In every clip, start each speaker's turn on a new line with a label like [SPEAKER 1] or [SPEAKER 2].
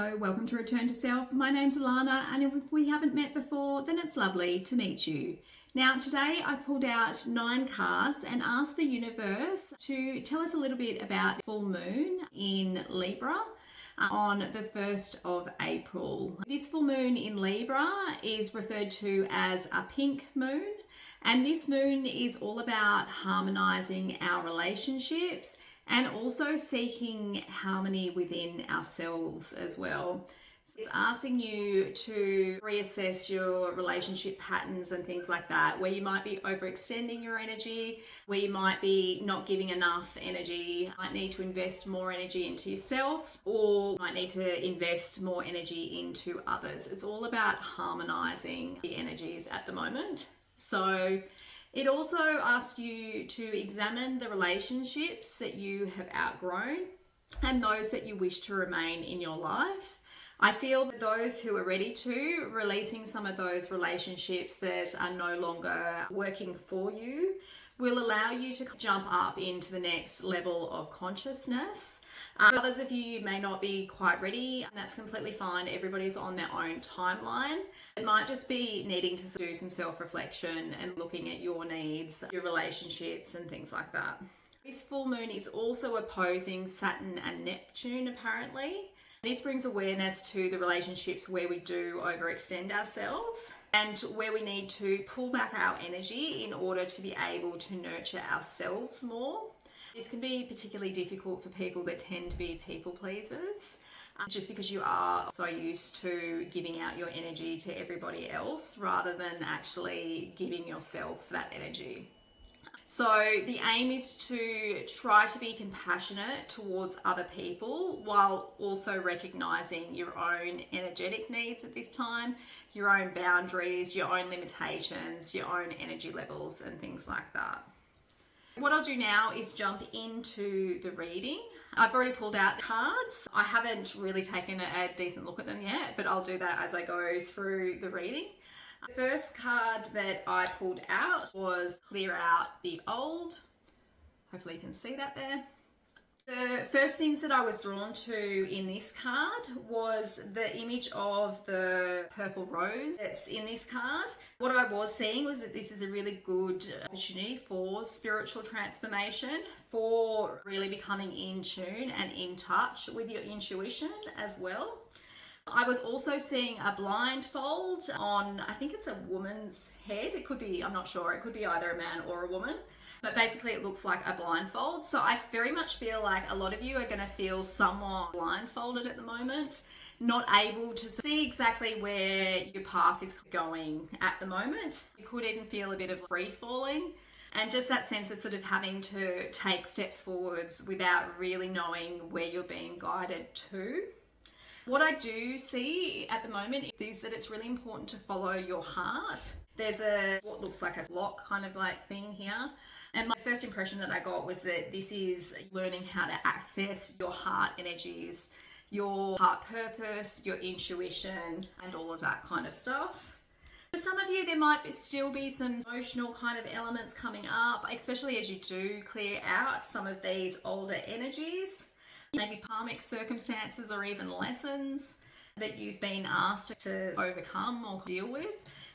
[SPEAKER 1] Hello, welcome to Return to Self. My name's Alana, and if we haven't met before, then it's lovely to meet you. Now, today I pulled out 9 cards and asked the universe to tell us a little bit about the full moon in Libra on the 1st of April. This full moon in Libra is referred to as a pink moon, and this moon is all about harmonizing our relationships and also seeking harmony within ourselves as well. So it's asking you to reassess your relationship patterns and things like that, where you might be overextending your energy, where you might be not giving enough energy, might need to invest more energy into yourself, or might need to invest more energy into others. It's all about harmonizing the energies at the moment. So it also asks you to examine the relationships that you have outgrown and those that you wish to remain in your life. I feel that those who are ready to, releasing some of those relationships that are no longer working for you will allow you to jump up into the next level of consciousness. Others of you may not be quite ready, and that's completely fine. Everybody's on their own timeline. It might just be needing to do some self-reflection and looking at your needs, your relationships, and things like that. This full moon is also opposing Saturn and Neptune, apparently. This brings awareness to the relationships where we do overextend ourselves and where we need to pull back our energy in order to be able to nurture ourselves more. This can be particularly difficult for people that tend to be people pleasers, just because you are so used to giving out your energy to everybody else rather than actually giving yourself that energy. So the aim is to try to be compassionate towards other people while also recognizing your own energetic needs at this time, your own boundaries, your own limitations, your own energy levels, and things like that. What I'll do now is jump into the reading. I've already pulled out cards. I haven't really taken a decent look at them yet, but I'll do that as I go through the reading. The first card that I pulled out was Clear Out the Old. Hopefully you can see that there. The first things that I was drawn to in this card was the image of the purple rose that's in this card. What I was seeing was that this is a really good opportunity for spiritual transformation, for really becoming in tune and in touch with your intuition as well. I was also seeing a blindfold on, I think it's a woman's head. It could be, I'm not sure, it could be either a man or a woman. But basically it looks like a blindfold. So I very much feel like a lot of you are going to feel somewhat blindfolded at the moment, not able to see exactly where your path is going at the moment. You could even feel a bit of free falling and just that sense of sort of having to take steps forwards without really knowing where you're being guided to. What I do see at the moment is that it's really important to follow your heart. There's what looks like a lock kind of like thing here. And my first impression that I got was that this is learning how to access your heart energies, your heart purpose, your intuition, and all of that kind of stuff. For some of you, there might still be some emotional kind of elements coming up, especially as you do clear out some of these older energies. Maybe karmic circumstances or even lessons that you've been asked to overcome or deal with.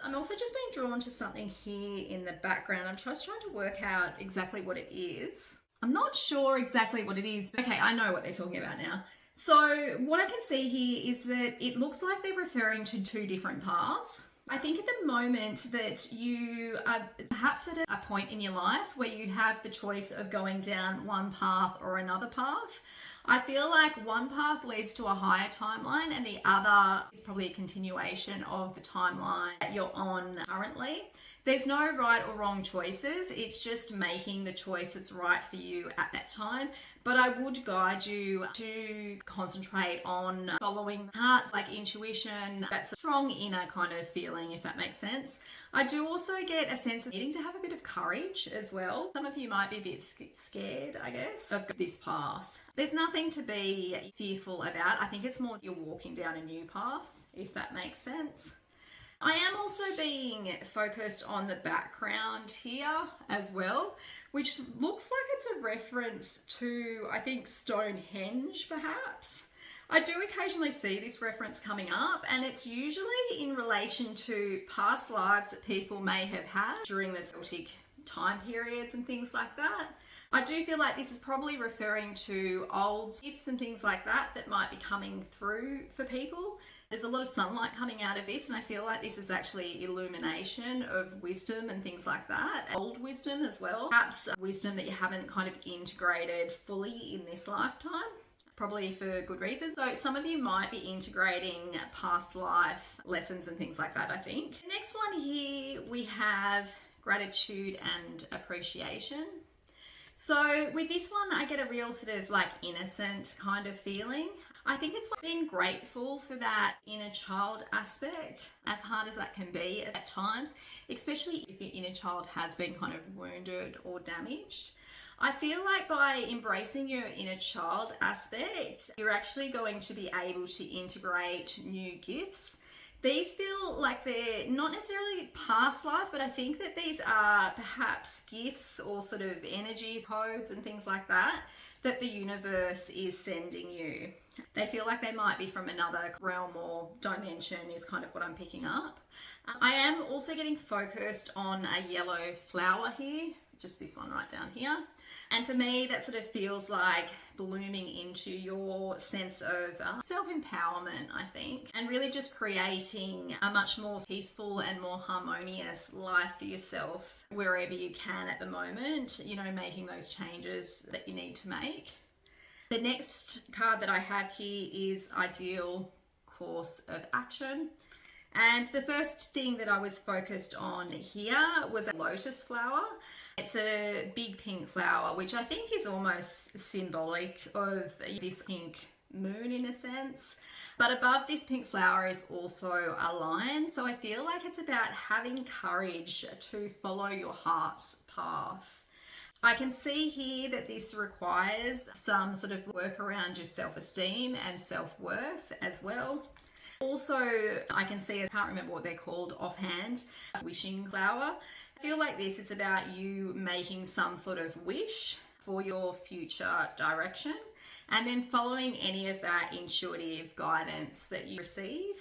[SPEAKER 1] I'm also just being drawn to something here in the background. I'm just trying to work out exactly what it is. I'm not sure exactly what it is. Okay, I know what they're talking about now. So what I can see here is that it looks like they're referring to 2 different paths. I think at the moment that you are perhaps at a point in your life where you have the choice of going down one path or another path. I feel like one path leads to a higher timeline and the other is probably a continuation of the timeline that you're on currently. There's no right or wrong choices. It's just making the choice that's right for you at that time. But I would guide you to concentrate on following heart, like intuition. That's a strong inner kind of feeling, if that makes sense. I do also get a sense of needing to have a bit of courage as well. Some of you might be a bit scared, I guess, of this path. There's nothing to be fearful about. I think it's more you're walking down a new path, if that makes sense. I am also being focused on the background here as well, which looks like it's a reference to, I think, Stonehenge perhaps. I do occasionally see this reference coming up, and it's usually in relation to past lives that people may have had during the Celtic time periods and things like that. I do feel like this is probably referring to old gifts and things like that that might be coming through for people. There's a lot of sunlight coming out of this, and I feel like this is actually illumination of wisdom and things like that. Old wisdom as well. Perhaps wisdom that you haven't kind of integrated fully in this lifetime, probably for good reason. So some of you might be integrating past life lessons and things like that, I think. The next one here, we have gratitude and appreciation. So with this one, I get a real sort of like innocent kind of feeling. I think it's like being grateful for that inner child aspect, as hard as that can be at times, especially if your inner child has been kind of wounded or damaged. I feel like by embracing your inner child aspect, you're actually going to be able to integrate new gifts. These feel like they're not necessarily past life, but I think that these are perhaps gifts or sort of energies, codes and things like that the universe is sending you. They feel like they might be from another realm or dimension is kind of what I'm picking up. I am also getting focused on a yellow flower here, just this one right down here. And for me, that sort of feels like blooming into your sense of self-empowerment, I think, and really just creating a much more peaceful and more harmonious life for yourself wherever you can at the moment, you know, making those changes that you need to make. The next card that I have here is Ideal Course of Action. And the first thing that I was focused on here was a lotus flower. It's a big pink flower, which I think is almost symbolic of this pink moon in a sense. But above this pink flower is also a lion. So I feel like it's about having courage to follow your heart's path. I can see here that this requires some sort of work around your self-esteem and self-worth as well. Also, I can see, I can't remember what they're called offhand, a wishing flower. I feel like this is about you making some sort of wish for your future direction and then following any of that intuitive guidance that you receive.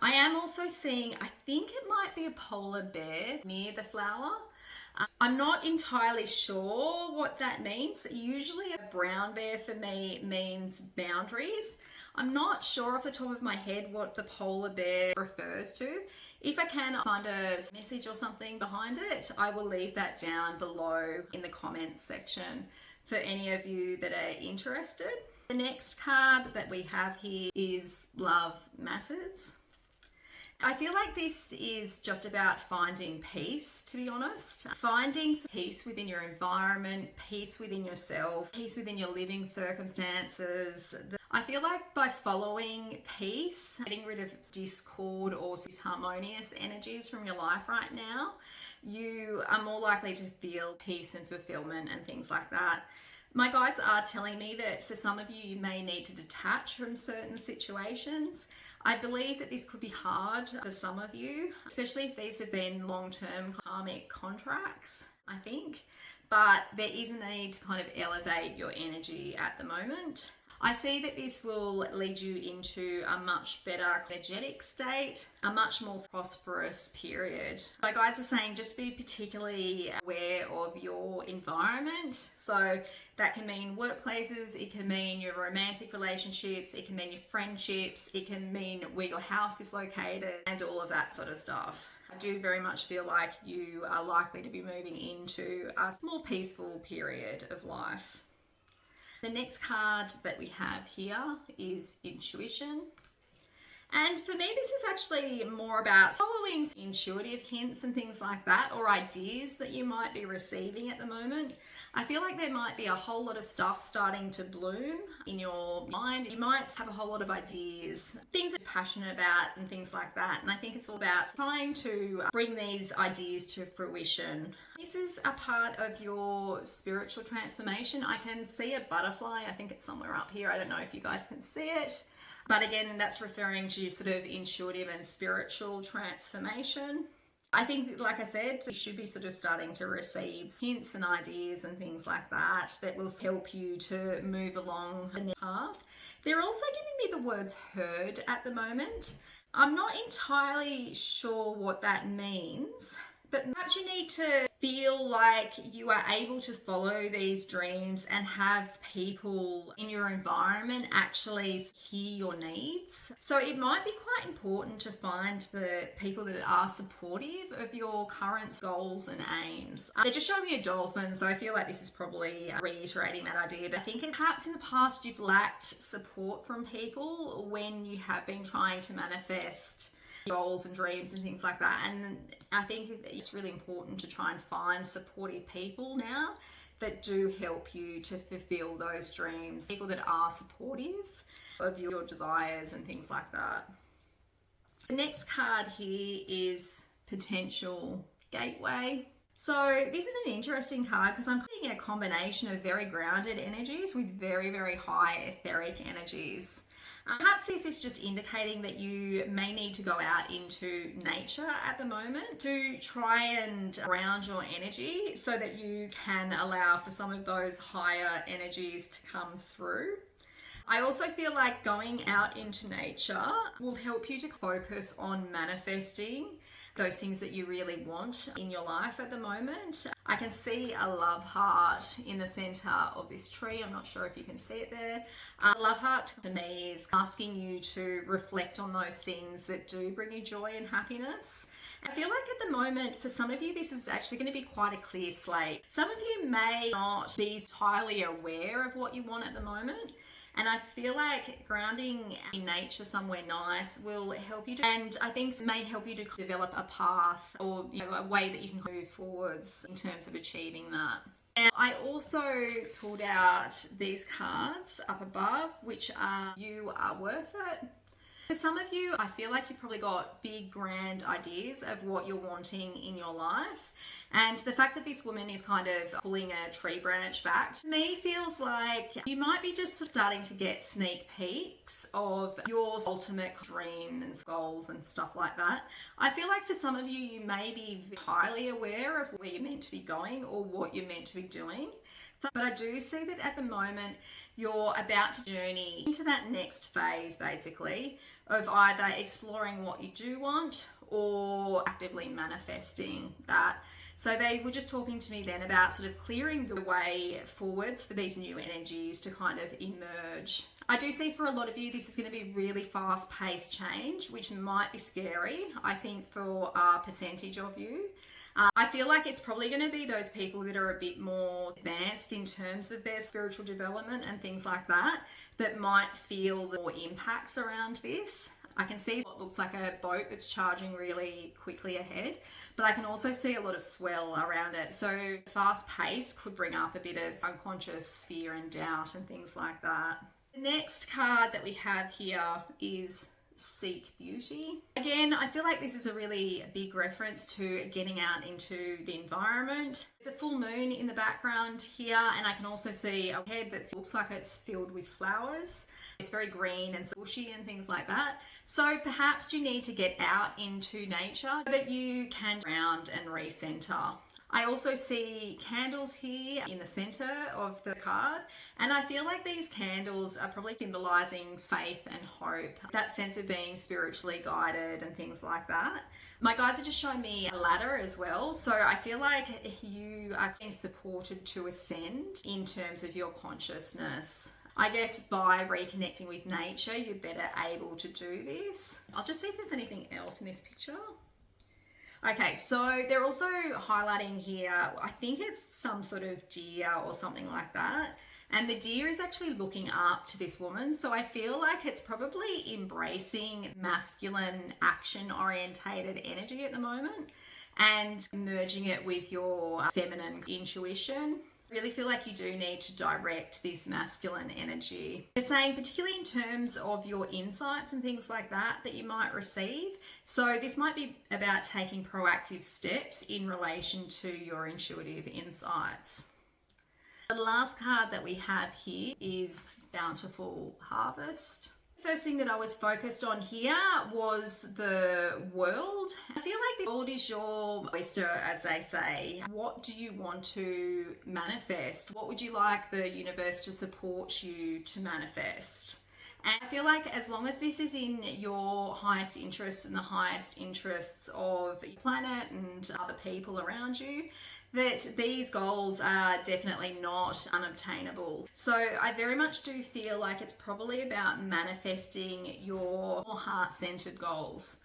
[SPEAKER 1] I am also seeing, I think it might be a polar bear near the flower. I'm not entirely sure what that means. Usually a brown bear for me means boundaries. I'm not sure off the top of my head what the polar bear refers to. If I can find a message or something behind it, I will leave that down below in the comments section for any of you that are interested. The next card that we have here is Love Matters. I feel like this is just about finding peace, to be honest. Finding peace within your environment, peace within yourself, peace within your living circumstances. I feel like by following peace, getting rid of discord or disharmonious energies from your life right now, you are more likely to feel peace and fulfillment and things like that. My guides are telling me that for some of you, you may need to detach from certain situations. I believe that this could be hard for some of you, especially if these have been long-term karmic contracts, I think. But there is a need to kind of elevate your energy at the moment. I see that this will lead you into a much better energetic state, a much more prosperous period. My guides are saying just be particularly aware of your environment. So that can mean workplaces, it can mean your romantic relationships, it can mean your friendships, it can mean where your house is located and all of that sort of stuff. I do very much feel like you are likely to be moving into a more peaceful period of life. The next card that we have here is Intuition. And for me, this is actually more about following intuitive hints and things like that, or ideas that you might be receiving at the moment. I feel like there might be a whole lot of stuff starting to bloom in your mind. You might have a whole lot of ideas, things that you're passionate about and things like that. And I think it's all about trying to bring these ideas to fruition. This is a part of your spiritual transformation. I can see a butterfly. I think it's somewhere up here. I don't know if you guys can see it. But again, that's referring to sort of intuitive and spiritual transformation. I think, like I said, you should be sort of starting to receive hints and ideas and things like that that will help you to move along the path. They're also giving me the words heard at the moment. I'm not entirely sure what that means, but perhaps you need to feel like you are able to follow these dreams and have people in your environment actually hear your needs. So it might be quite important to find the people that are supportive of your current goals and aims. They're just showing me a dolphin, so I feel like this is probably reiterating that idea. But I think perhaps in the past you've lacked support from people when you have been trying to manifest goals and dreams and things like that. And I think it's really important to try and find supportive people now that do help you to fulfill those dreams, people that are supportive of your desires and things like that. The next card here is potential gateway. So this is an interesting card because I'm getting a combination of very grounded energies with very, very high etheric energies. Perhaps this is just indicating that you may need to go out into nature at the moment to try and ground your energy so that you can allow for some of those higher energies to come through. I also feel like going out into nature will help you to focus on manifesting those things that you really want in your life at the moment. I can see a love heart in the center of this tree. I'm not sure if you can see it there. Love heart to me is asking you to reflect on those things that do bring you joy and happiness. I feel like at the moment, for some of you, this is actually going to be quite a clear slate. Some of you may not be entirely aware of what you want at the moment. And I feel like grounding in nature somewhere nice will help you to, and I think may help you to develop a path or a way that you can move forwards in terms of achieving that. And I also pulled out these cards up above, which are You Are Worth It. For some of you, I feel like you've probably got big, grand ideas of what you're wanting in your life. And the fact that this woman is kind of pulling a tree branch back, to me feels like you might be just starting to get sneak peeks of your ultimate dream and goals and stuff like that. I feel like for some of you, you may be highly aware of where you're meant to be going or what you're meant to be doing. But I do see that at the moment, you're about to journey into that next phase, basically, of either exploring what you do want or actively manifesting that. So they were just talking to me then about sort of clearing the way forwards for these new energies to kind of emerge. I do see for a lot of you, this is going to be really fast-paced change, which might be scary, I think, for a percentage of you. I feel like it's probably going to be those people that are a bit more advanced in terms of their spiritual development and things like that, that might feel the more impacts around this. I can see what looks like a boat that's charging really quickly ahead, but I can also see a lot of swell around it. So fast pace could bring up a bit of unconscious fear and doubt and things like that. The next card that we have here is Seek Beauty. Again, I feel like this is a really big reference to getting out into the environment. There's a full moon in the background here, and I can also see a head that looks like it's filled with flowers. It's very green and bushy and things like that. So perhaps you need to get out into nature so that you can ground and recenter. I also see candles here in the center of the card, and I feel like these candles are probably symbolizing faith and hope, that sense of being spiritually guided and things like that. My guides are just showing me a ladder as well, so I feel like you are being supported to ascend in terms of your consciousness. I guess by reconnecting with nature, you're better able to do this. I'll just see if there's anything else in this picture. Okay, so they're also highlighting here, I think it's some sort of deer or something like that. And the deer is actually looking up to this woman. So I feel like it's probably embracing masculine, action-orientated energy at the moment and merging it with your feminine intuition. Really feel like you do need to direct this masculine energy. They're saying particularly in terms of your insights and things like that that you might receive. So this might be about taking proactive steps in relation to your intuitive insights. The last card that we have here is Bountiful Harvest. First thing that I was focused on here was the world. I feel like the world is your oyster, as they say. What do you want to manifest? What would you like the universe to support you to manifest? And I feel like as long as this is in your highest interests and the highest interests of the planet and other people around you, that these goals are definitely not unobtainable. So I very much do feel like it's probably about manifesting your more heart-centered goals.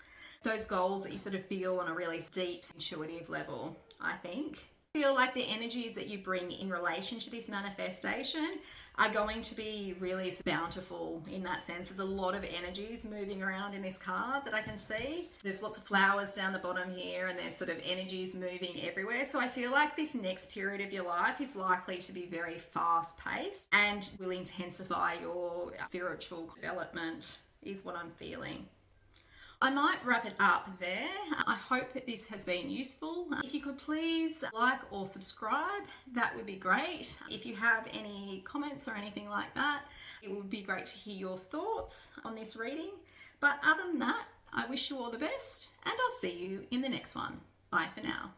[SPEAKER 1] Those goals that you sort of feel on a really deep, intuitive level, I think. I feel like the energies that you bring in relation to this manifestation are going to be really bountiful in that sense. There's a lot of energies moving around in this card that I can see. There's lots of flowers down the bottom here, and there's sort of energies moving everywhere. So I feel like this next period of your life is likely to be very fast paced and will intensify your spiritual development, is what I'm feeling. I might wrap it up there. I hope that this has been useful. If you could please like or subscribe, that would be great. If you have any comments or anything like that, it would be great to hear your thoughts on this reading. But other than that, I wish you all the best, and I'll see you in the next one. Bye for now.